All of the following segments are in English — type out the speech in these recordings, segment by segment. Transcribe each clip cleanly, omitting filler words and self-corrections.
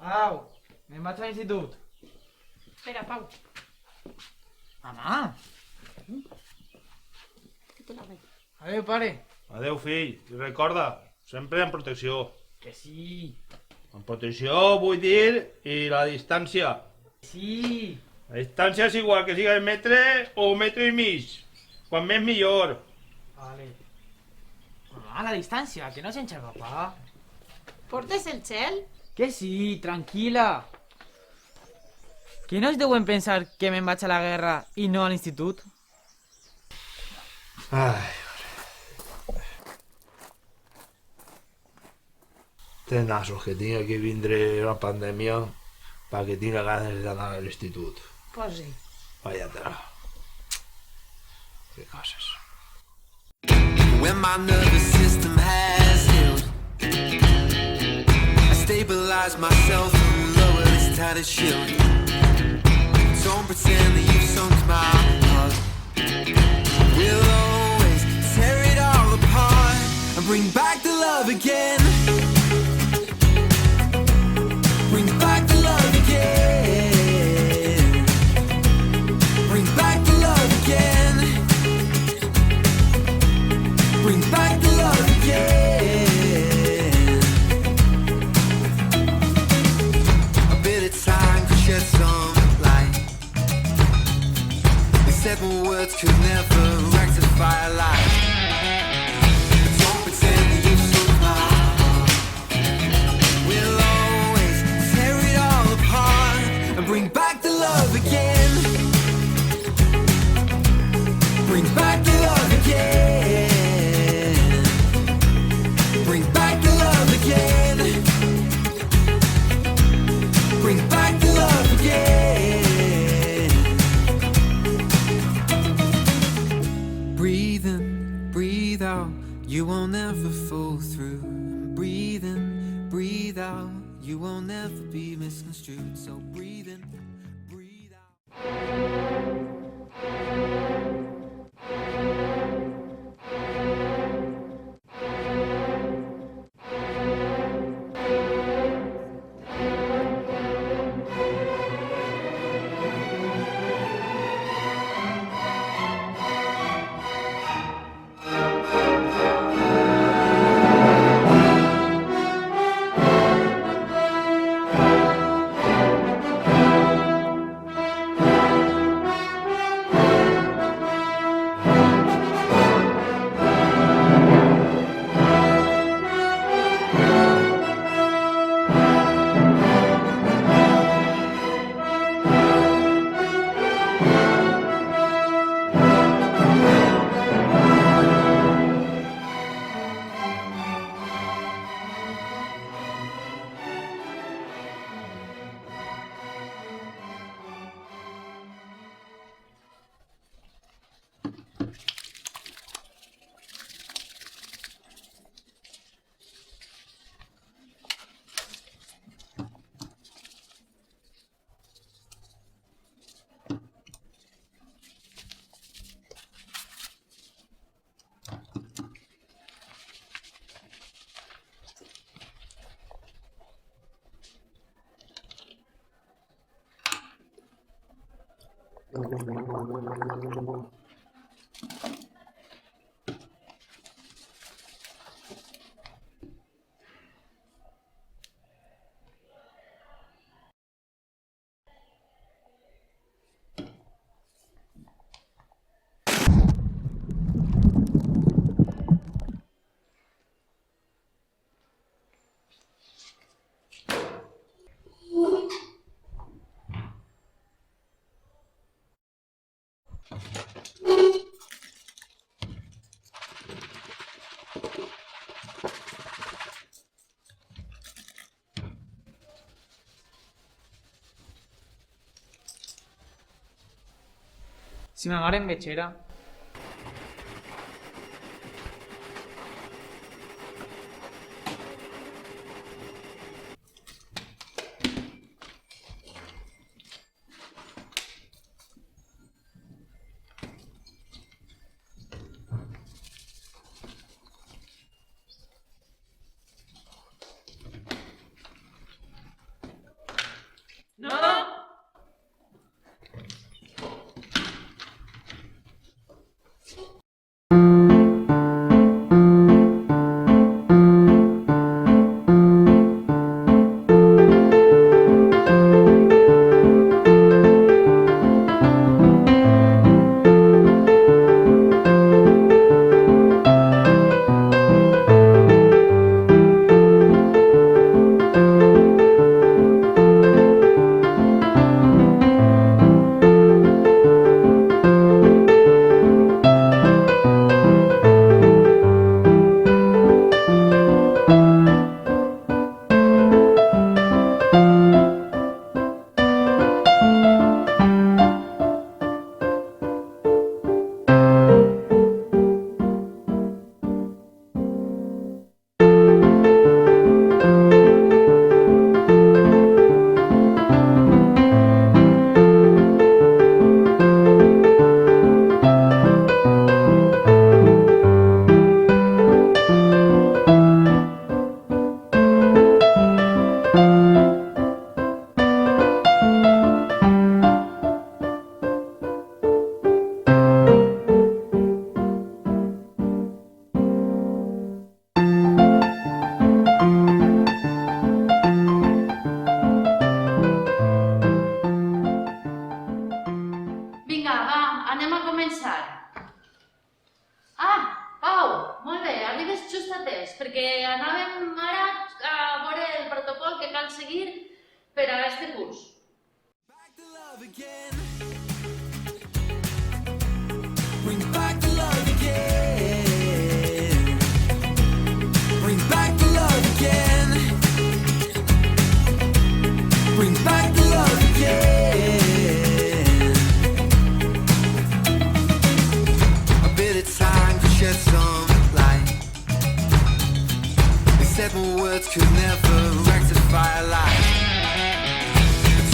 Au, me'n vaig a l'institut. Espera, Pau. Mamà. Que te la ve. Adéu, pare. Adéu, fill. I recorda, sempre amb protecció. Que sí. Amb protecció vull dir i la distància. Sí. La distància és igual que siga el metre o un metre i mig. Quan més millor. Vale. Mamà, la distància, que no s'enxerga, papà. Portes el gel? Que sí, tranquil·la. Que no es deuen pensar que me'n vaig a la guerra i no a l'institut? Ai, tres nassos que tinc que vindre una pandèmia perquè tinc ganes d'anar a l'institut. Pues sí. Vaya tela. Que coses. When my nervous system has healed, I stabilize myself and lower this tattered shield. Don't pretend that you've sunk my heart. We'll always tear it all apart and bring back the love again. Bring back the love again. Bring back the love again. Bring back the love again. A bit of time could shed some light. They said more words could never rectify a lie. But don't pretend that you've sunk my heart. We'll always tear it all apart and bring back the love again. Bring back the love again. Bring back the love again. Bring back the love again. Breathe in, breathe out. You won't ever fall through. Breathe in, breathe out. You won't ever be misconstrued. So breathe in, breathe out. Si ma mare em veiera... seguir per a este curs. Back to love again. Bring back the love again. Bring back the love again. Bring back the love again. A bit of time to shed some light. They said more words could never rectify a lie.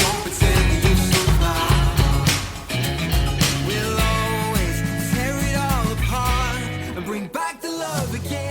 Don't pretend that you survive. We'll always tear it all apart and bring back the love again.